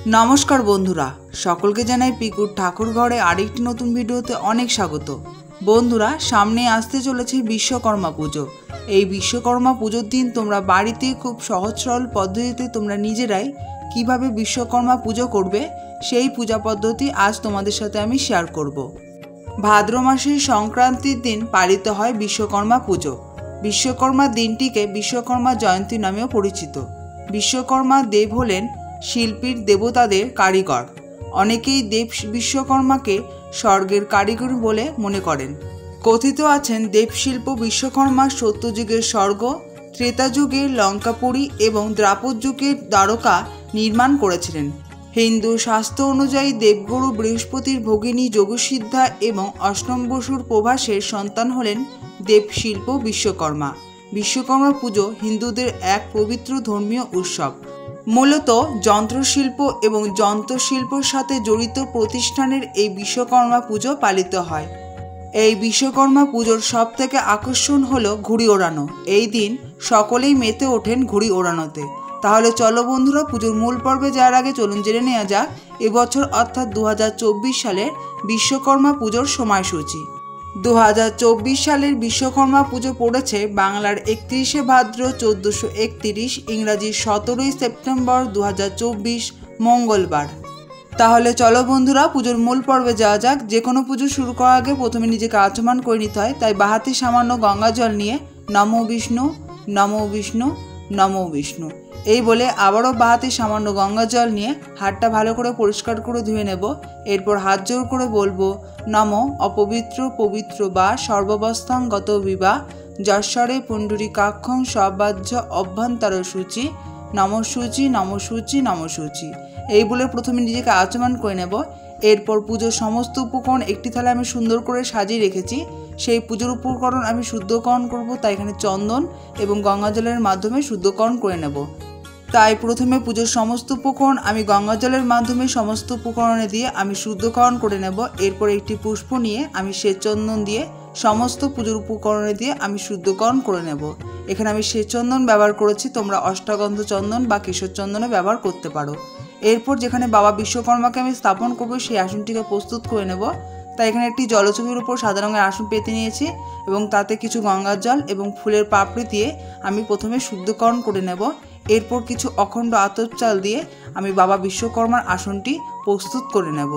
नमस्कार बंधुरा सकलके जानाई पिकुर ठाकुर घरे आरेकटी नतून भिडियोते अनेक स्वागत। बंधुरा सामने आसते चलेछे विश्वकर्मा पुजो। এই विश्वकर्मा पुजोर दिन तोमरा बाड़ीते खूब सहज सरल पद्धतिते तोमरा निजेराई किभाबे विश्वकर्मा पुजो करबे सेई पूजा पद्धति आज तोमादेर साथे आमि शेयर करब। भाद्र मासेर संक्रांतिर दिन पालित हय विश्वकर्मा पुजो। विश्वकर्मा दिनटिके विश्वकर्मा जयंती नामेও परिचित। विश्वकर्मा देव हलेन शिल्पीर देवतादेर कारिगर। अनेकेई देव विश्वकर्माके स्वर्गेर कारिगर बोले मने करेन। कथित आछेन देवशिल्प विश्वकर्मा सत्ययुगेर स्वर्ग, त्रेतायुगे लंकापुरी एवं द्वापर युगे द्वारका निर्माण करेছিলেন। हिंदू शास्त्र अनुयायी देवगुरु बृहस्पतिर भगिनी योगसिद्धा एवं अष्टम बसुर प्रभासेर सन्तान हलेन देवशिल्प विश्वकर्मा। विश्वकर्मा पुजो हिंदूदेर एक पवित्र धर्मीय उत्सव। मूलत যন্ত্রশিল্প এবং যন্ত্রশিল্পের সাথে জড়িত প্রতিষ্ঠানের এই বিশ্বকর্মা পুজো পালিত হয়। এই বিশ্বকর্মা পুজোর সবথেকে আকর্ষণ হলো ঘুড়ি ওড়ানো। এই দিন সকলেই মেতে ওঠেন ঘুড়ি ওড়ানোতে। তাহলে চলো বন্ধুরা পুজোর মূল পর্বে যাওয়ার আগে চলুন জেনে নেওয়া যাক এবছর অর্থাৎ 2024 সালের বিশ্বকর্মা পুজোর সময়সূচি। 2024 সালের বিশ্বকর্মা পুজো পড়েছে বাংলার 31শে ভাদ্র 1431, ইংরাজি 17ই সেপ্টেম্বর 2024 মঙ্গলবার। তাহলে চলো বন্ধুরা পুজোর মূল পর্বে যাওয়া যাক। যে কোনো পুজো শুরু করার আগে প্রথমে নিজেকে আচমন করে নিতে হয়, তাই বাহাতে সামান্য গঙ্গা জল নিয়ে নমো বিষ্ণু নমো বিষ্ণু নমো বিষ্ণু এই বলে আবারও বাহাতে সামান্য গঙ্গা জল নিয়ে হাতটা ভালো করে পরিষ্কার করে ধুয়ে নেব। এরপর হাত জোর করে বলবো নমো অপবিত্র পবিত্র বা সর্বাবস্থাং গত বিবা যশ্বরে পুণ্ডরীকাক্ষং সবাহ্য অভ্যন্তর সূচি নমঃসূচি নমঃসূচি নমঃসূচি এই বলে প্রথমে নিজেকে আচমন করে নেব। এরপর পুজোর সমস্ত উপকরণ একটি থালায় আমি সুন্দর করে সাজিয়ে রেখেছি। সেই পুজোর উপকরণ আমি শুদ্ধকরণ করব, তাই এখানে চন্দন এবং গঙ্গা জলের মাধ্যমে শুদ্ধকরণ করে নেব। তাই প্রথমে পুজোর সমস্ত উপকরণ আমি গঙ্গা জলের মাধ্যমে সমস্ত উপকরণে দিয়ে আমি শুদ্ধকরণ করে নেব। এরপর একটি পুষ্প নিয়ে আমি শ্বেত চন্দন দিয়ে সমস্ত পুজোর উপকরণে দিয়ে আমি শুদ্ধকরণ করে নেব। এখানে আমি শ্বেত চন্দন ব্যবহার করেছি, তোমরা অষ্টগন্ধ চন্দন বা কেশর চন্দনও ব্যবহার করতে পারো। এরপর যেখানে বাবা বিশ্বকর্মাকে আমি স্থাপন করব সেই আসনটিকে প্রস্তুত করে নেব। তাই এখানে একটি জলছবির উপর সাদা রঙের আসন পেতে নিয়েছি এবং তাতে কিছু গঙ্গার জল এবং ফুলের পাপড়ি দিয়ে আমি প্রথমে শুদ্ধকরণ করে নেব। এরপর কিছু অখণ্ড আতপ চাল দিয়ে আমি বাবা বিশ্বকর্মার আসনটি প্রস্তুত করে নেব।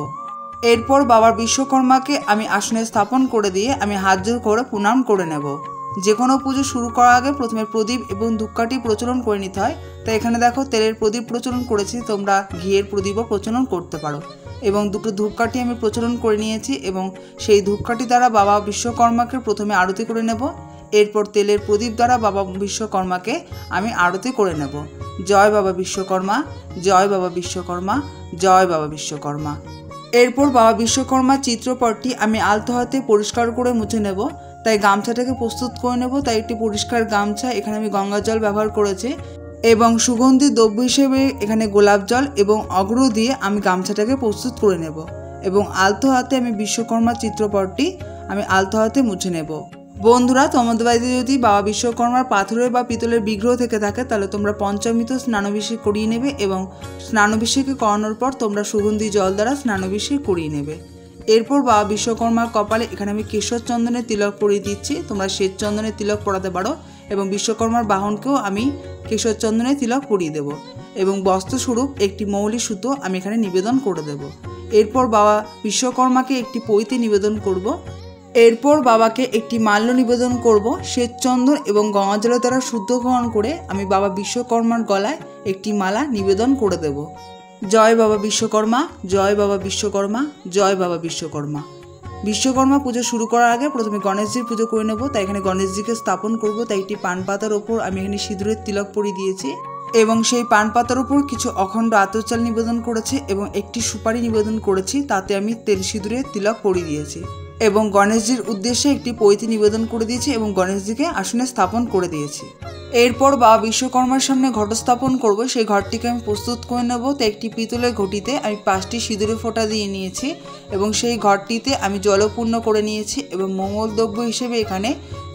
এরপর বাবার বিশ্বকর্মাকে আমি আসনে স্থাপন করে দিয়ে আমি হাত জোড় করে প্রণাম করে নেব। যে কোনো পুজো শুরু করার আগে প্রথমে প্রদীপ এবং ধূপকাঠি প্রচলন করে নিতে হয়। তাই এখানে দেখো তেলের প্রদীপ প্রচলন করেছি, তোমরা ঘিয়ের প্রদীপও প্রচলন করতে পারো। এবং দুটো ধূপকাঠি আমি প্রচলন করে নিয়েছি এবং সেই ধূপকাঠি দ্বারা বাবা বিশ্বকর্মাকে প্রথমে আরতি করে নেব। এরপর তেলের প্রদীপ দ্বারা বাবা বিশ্বকর্মাকে আমি আরতি করে নেব। জয় বাবা বিশ্বকর্মা, জয় বাবা বিশ্বকর্মা, জয় বাবা বিশ্বকর্মা। এরপর বাবা বিশ্বকর্মার চিত্রপটটি আমি আলতো হাতে পরিষ্কার করে মুছে নেব। তাই গামছাটাকে প্রস্তুত করে নেব। তাই একটি পরিষ্কার গামছা, এখানে আমি গঙ্গা জল ব্যবহার করেছি এবং সুগন্ধি দ্রব্য হিসেবে এখানে গোলাপ জল এবং অগ্র দিয়ে আমি গামছাটাকে প্রস্তুত করে নেব এবং আলতো হাতে আমি বিশ্বকর্মার চিত্রপটটি আমি আলতো হাতে মুছে নেব। বন্ধুরা তোমাদের বাড়িতে যদি বাবা বিশ্বকর্মার পাথরের বা পিতলের বিগ্রহ থেকে থাকে তাহলে তোমরা পঞ্চামৃত স্নানাভিষেক করিয়ে নেবে এবং স্নানাভিষেকে করানোর পর তোমরা সুগন্ধি জল দ্বারা স্নানাভিষেক করিয়ে নেবে। এরপর বাবা বিশ্বকর্মার কপালে এখানে আমি কেশর চন্দনের তিলক পরিয়ে দিচ্ছি, তোমরা শ্বেত চন্দনের তিলক পরাতে পারো এবং বিশ্বকর্মার বাহনকেও আমি কেশর চন্দনের তিলক পরিয়ে দেব এবং বস্ত্রস্বরূপ একটি মৌলি সুতো আমি এখানে নিবেদন করে দেব। এরপর বাবা বিশ্বকর্মাকে একটি পৈতে নিবেদন করব। এরপর বাবাকে একটি মাল্য নিবেদন করব। শ্বেত চন্দন এবং গঙ্গা জলের দ্বারা শুদ্ধকরণ করে আমি বাবা বিশ্বকর্মার গলায় একটি মালা নিবেদন করে দেব। জয় বাবা বিশ্বকর্মা, জয় বাবা বিশ্বকর্মা, জয় বাবা বিশ্বকর্মা। বিশ্বকর্মা পুজো শুরু করার আগে প্রথমে গণেশজির পুজো করে নেব। তাই এখানে গণেশজিকে স্থাপন করব। তাই একটি পান পাতার ওপর আমি এখানে সিঁদুরের তিলক পরিয়ে দিয়েছি এবং সেই পান পাতার উপর কিছু অখণ্ড আতপ চাল নিবেদন করেছি এবং একটি সুপারি নিবেদন করেছি, তাতে আমি তেল সিঁদুরের তিলক পরিয়ে দিয়েছি এবং গণেশজির উদ্দেশ্যে একটি পৈতে নিবেদন করে দিয়েছি এবং গণেশজিকে আসনে স্থাপন করে দিয়েছি। এরপর বাবা বিশ্বকর্মার সামনে ঘট স্থাপন করব। সেই ঘরটিকে আমি প্রস্তুত করে নেব। তো একটি পিতলের ঘটিতে আমি 5টি সিঁদুরের ফোঁটা দিয়ে নিয়েছি এবং সেই ঘরটিতে আমি জলপূর্ণ করে নিয়েছি এবং মঙ্গল দ্রব্য হিসেবে এখানে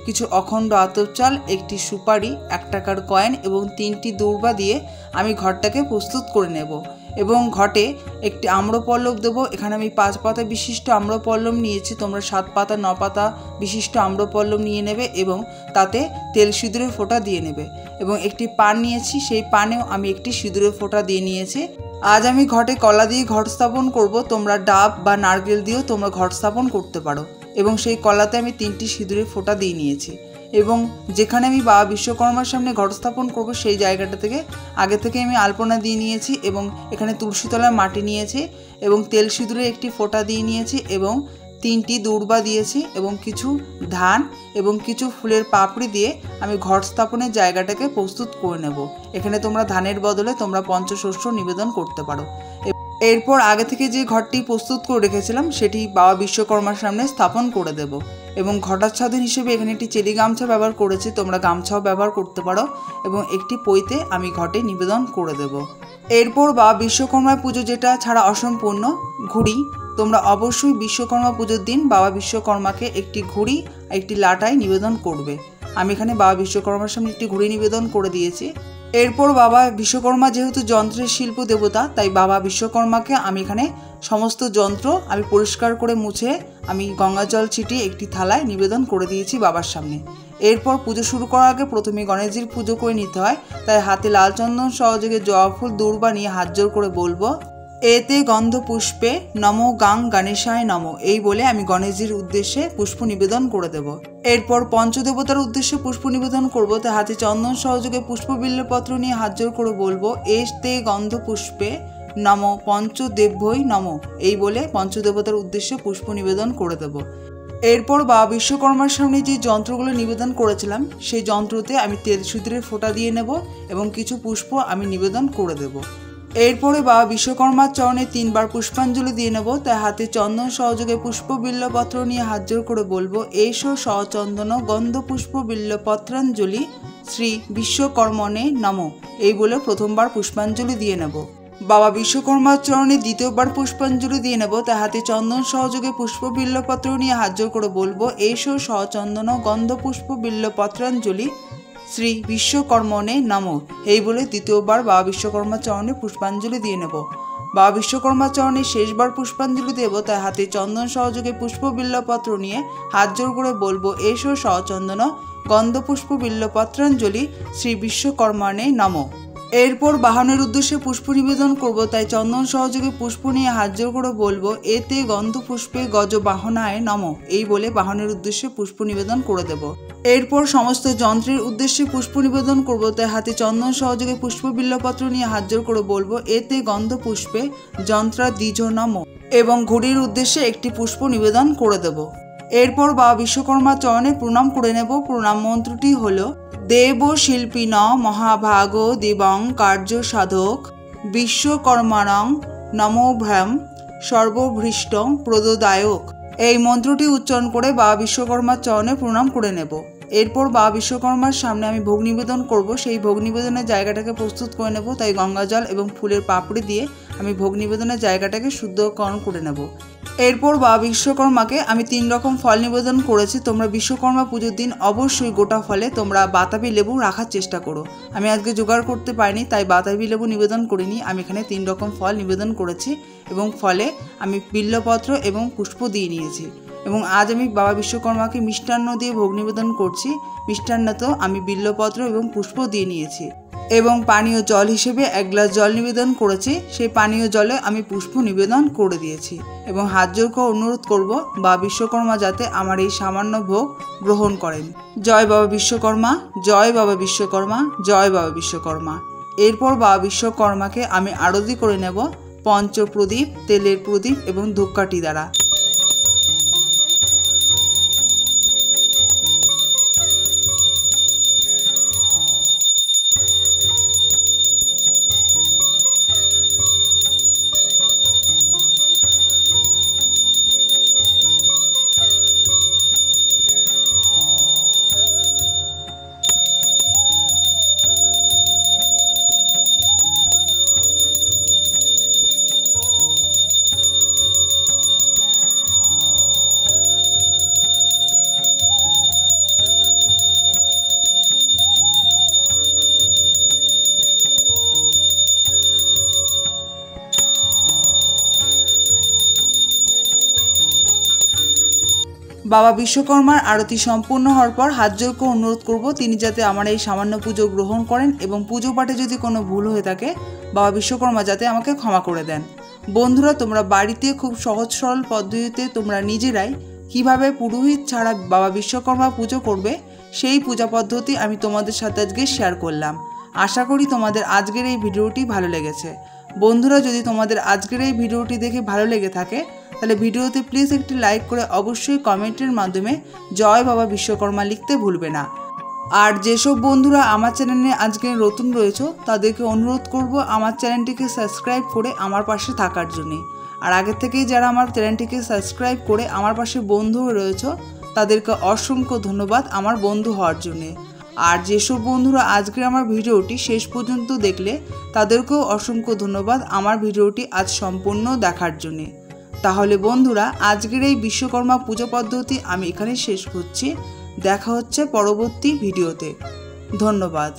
কিছু অখণ্ড আতপ চাল, একটি সুপারি, 1 টাকার কয়েন এবং 3টি দূর্বা দিয়ে আমি ঘরটাকে প্রস্তুত করে নেব এবং ঘটে একটি আম্রপল্লব দেবো। এখানে আমি 5 পাতা বিশিষ্ট আম্রপল্লব নিয়েছি, তোমরা 7 পাতা 9 পাতা বিশিষ্ট আম্রপল্লব নিয়ে নেবে এবং তাতে তেল সিঁদুরের ফোঁটা দিয়ে নেবে। এবং একটি পান নিয়েছি, সেই পানেও আমি একটি সিঁদুরের ফোঁটা দিয়ে নিয়েছি। আজ আমি ঘটে কলা দিয়ে ঘট স্থাপন করব, তোমরা ডাব বা নারকেল দিয়েও তোমরা ঘট স্থাপন করতে পারো। এবং সেই কলাতে আমি 3টি সিঁদুরের ফোঁটা দিয়ে নিয়েছি। এবং যেখানে আমি বাবা বিশ্বকর্মার সামনে ঘট স্থাপন করব সেই জায়গাটা থেকে আগে থেকে আমি আলপনা দিয়ে নিয়েছি এবং এখানে তুলসীতলার মাটি নিয়েছি এবং তেল সিঁদুরের একটি ফোঁটা দিয়ে নিয়েছি এবং 3টি দূর্বা দিয়েছি এবং কিছু ধান এবং কিছু ফুলের পাপড়ি দিয়ে আমি ঘট স্থাপনের জায়গাটাকে প্রস্তুত করে নেব। এখানে তোমরা ধানের বদলে তোমরা পঞ্চশস্য নিবেদন করতে পারো। এরপর আগে থেকে যে ঘরটি প্রস্তুত করে রেখেছিলাম সেটি বাবা বিশ্বকর্মার সামনে স্থাপন করে দেব। এবং ঘটাচ্ছাদন হিসেবে এখানে একটি চেলি গামছা ব্যবহার করেছি, তোমরা গামছাও ব্যবহার করতে পারো। এবং একটি পইতে আমি ঘটে নিবেদন করে দেব। এরপর বাবা বিশ্বকর্মা পুজো যেটা ছাড়া অসম্পূর্ণ, ঘুড়ি। তোমরা অবশ্যই বিশ্বকর্মা পুজোর দিন বাবা বিশ্বকর্মাকে একটি ঘুড়ি একটি লাটাই নিবেদন করবে। আমি এখানে বাবা বিশ্বকর্মার সামনে একটি ঘুড়ি নিবেদন করে দিয়েছি। এরপর বাবা বিশ্বকর্মা যেহেতু যন্ত্রের শিল্প দেবতা, তাই বাবা বিশ্বকর্মাকে আমি এখানে সমস্ত যন্ত্র আমি পরিষ্কার করে মুছে আমি গঙ্গা জল ছিটিয়ে একটি থালায় নিবেদন করে দিয়েছি বাবার সামনে। এরপর পুজো শুরু করার আগে প্রথমে গণেশজির পুজো করে নিতে হয়, তাই হাতে লাল চন্দন সহযোগে জবা ফুল দূর্বা নিয়ে হাত জোর করে বলবো, এতে গন্ধ পুষ্পে নমো গাং গণেশায় নমো, এই বলে আমি গণেশজির উদ্দেশ্যে পুষ্প নিবেদন করে দেব। এরপর পঞ্চদেবতার উদ্দেশ্যে পুষ্প নিবেদন করব, তাই হাতে চন্দন সহযোগে পুষ্পবিল্লপত্র নিয়ে হাত জোর করে বলবো, এতে গন্ধ পুষ্পে নম পঞ্চদেবভৈ নম, এই বলে পঞ্চদেবতার উদ্দেশ্যে পুষ্প নিবেদন করে দেব। এরপর বাবা বিশ্বকর্মার সামনে যে যন্ত্রগুলো নিবেদন করেছিলাম সেই যন্ত্রতে আমি তেল সিঁদুরের ফোঁটা দিয়ে নেব এবং কিছু পুষ্প আমি নিবেদন করে দেব। এরপরে বাবা বিশ্বকর্মার চরণে 3 বার পুষ্পাঞ্জলি দিয়ে নেব, তাই হাতে চন্দন সহযোগে পুষ্প বিল্লপত্র নিয়ে হাত জোর করে বলবো, এসো সচন্দন গন্ধ পুষ্প বিল্লপত্রাঞ্জলি শ্রী বিশ্বকর্মণে নমো, এই বলে প্রথমবার পুষ্পাঞ্জলি দিয়ে নেব। বাবা বিশ্বকর্মার চরণে দ্বিতীয়বার পুষ্পাঞ্জলি দিয়ে নেব, তাই হাতে চন্দন সহযোগে পুষ্প বিল্লপত্র নিয়ে হাত জোর করে বলবো, এসো সচন্দন গন্ধ পুষ্প বিল্লপত্রাঞ্জলি শ্রী বিশ্বকর্মণে নমো, এই বলে দ্বিতীয়বার বাবা বিশ্বকর্মার চরণে পুষ্পাঞ্জলি দিয়ে নেব। বাবা বিশ্বকর্মার চরণে শেষবার পুষ্পাঞ্জলি দেব, তাই হাতে চন্দন সহযোগে পুষ্প বিল্লপত্র নিয়ে হাত জোর করে বলবো, এসো সচন্দন গন্ধ পুষ্প বিল্লপত্রাঞ্জলি শ্রী বিশ্বকর্মণে নমো। এরপর বাহনের উদ্দেশ্যে পুষ্প নিবেদন করব, তাই চন্দন সহযোগে পুষ্প নিয়ে হাত জোর করে বলবো, এতে গন্ধ পুষ্পে গজ বাহনায় নমো, এই বলে বাহনের উদ্দেশ্যে পুষ্প নিবেদন করে দেব। এরপর সমস্ত যন্ত্রের উদ্দেশ্যে পুষ্প নিবেদন করব, তাই হাতে চন্দন সহযোগে পুষ্প বিল্লপত্র নিয়ে হাত জোর করে বলবো, এতে গন্ধ পুষ্পে যন্ত্রা দ্বিজ নমো, এবং ঘুড়ির উদ্দেশ্যে একটি পুষ্প নিবেদন করে দেব। এরপর বাবা বিশ্বকর্মার চরণে প্রণাম করে নেব। প্রণাম মন্ত্রটি হলো, দেব শিল্পিন মহাভাগ দেবং কার্য সাধক বিশ্বকর্মাণং নমোভ্যাম সর্বভৃষ্ট প্রদদায়ক। এই মন্ত্রটি উচ্চারণ করে বাবা বিশ্বকর্মার চরণে প্রণাম করে নেব। এরপর বাবা বিশ্বকর্মার সামনে আমি ভোগ নিবেদন করব, সেই ভোগ নিবেদনের জায়গাটাকে প্রস্তুত করে নেব, তাই গঙ্গা জল এবং ফুলের পাপড়ি দিয়ে আমি ভোগ নিবেদনের জায়গাটাকে শুদ্ধকরণ করে নেব। এরপর বাবা বিশ্বকর্মাকে আমি 3 রকম ফল নিবেদন করেছি। তোমরা বিশ্বকর্মা পুজোর দিন অবশ্যই গোটা ফলে তোমরা বাতাবি লেবু রাখার চেষ্টা করো। আমি আজকে জোগাড় করতে পারিনি, তাই বাতাবি লেবু নিবেদন করিনি। আমি এখানে 3 রকম ফল নিবেদন করেছি এবং ফলে আমি বিল্লপত্র এবং পুষ্প দিয়ে নিয়েছি। এবং আজ আমি বাবা বিশ্বকর্মাকে মিষ্টান্ন দিয়ে ভোগ নিবেদন করছি। মিষ্টান্নতেও আমি বিল্লপত্র এবং পুষ্প দিয়ে নিয়েছি এবং পানীয় জল হিসেবে 1 গ্লাস জল নিবেদন করেছি। সেই পানীয় জলে আমি পুষ্প নিবেদন করে দিয়েছি এবং হাত জোর করে অনুরোধ করব বাবা বিশ্বকর্মা যাতে আমার এই সামান্য ভোগ গ্রহণ করেন। জয় বাবা বিশ্বকর্মা, জয় বাবা বিশ্বকর্মা, জয় বাবা বিশ্বকর্মা। এরপর বাবা বিশ্বকর্মাকে আমি আরতি করে নেব পঞ্চপ্রদীপ, তেলের প্রদীপ এবং ধূপকাঠি দ্বারা। বাবা বিশ্বকর্মার আরতি সম্পূর্ণ হওয়ার পর হাত জোর করে অনুরোধ করব তিনি যাতে আমার এই সামান্য পুজো গ্রহণ করেন এবং পুজো পাঠে যদি কোনো ভুল হয়ে থাকে বাবা বিশ্বকর্মা যাতে আমাকে ক্ষমা করে দেন। বন্ধুরা, তোমরা বাড়িতে খুব সহজ সরল পদ্ধতিতে তোমরা নিজেরাই কিভাবে পুরোহিত ছাড়া বাবা বিশ্বকর্মা পুজো করবে সেই পূজা পদ্ধতি আমি তোমাদের সাথে আজকে শেয়ার করলাম। আশা করি তোমাদের আজকের এই ভিডিওটি ভালো লেগেছে। বন্ধুরা, যদি তোমাদের আজকের এই ভিডিওটি দেখে ভালো লেগে থাকে তাহলে ভিডিওতে প্লিজ একটি লাইক করে অবশ্যই কমেন্টের মাধ্যমে জয় বাবা বিশ্বকর্মা লিখতে ভুলবে না। আর যেসব বন্ধুরা আমার চ্যানেলে আজকে নতুন রয়েছে তাদেরকে অনুরোধ করব আমার চ্যানেলটিকে সাবস্ক্রাইব করে আমার পাশে থাকার জন্য। আর আগের থেকেই যারা আমার চ্যানেলটিকে সাবস্ক্রাইব করে আমার পাশে বন্ধু হয়ে রয়েছে তাদেরকে অসংখ্য ধন্যবাদ আমার বন্ধু হওয়ার জন্যে। আর যেসব বন্ধুরা আজকের আমার ভিডিওটি শেষ পর্যন্ত দেখলে তাদেরকেও অসংখ্য ধন্যবাদ আমার ভিডিওটি আজ সম্পূর্ণ দেখার জন্যে। তাহলে বন্ধুরা, আজকের এই বিশ্বকর্মা পুজো পদ্ধতি আমি এখানে শেষ করছি। দেখা হচ্ছে পরবর্তী ভিডিওতে। ধন্যবাদ।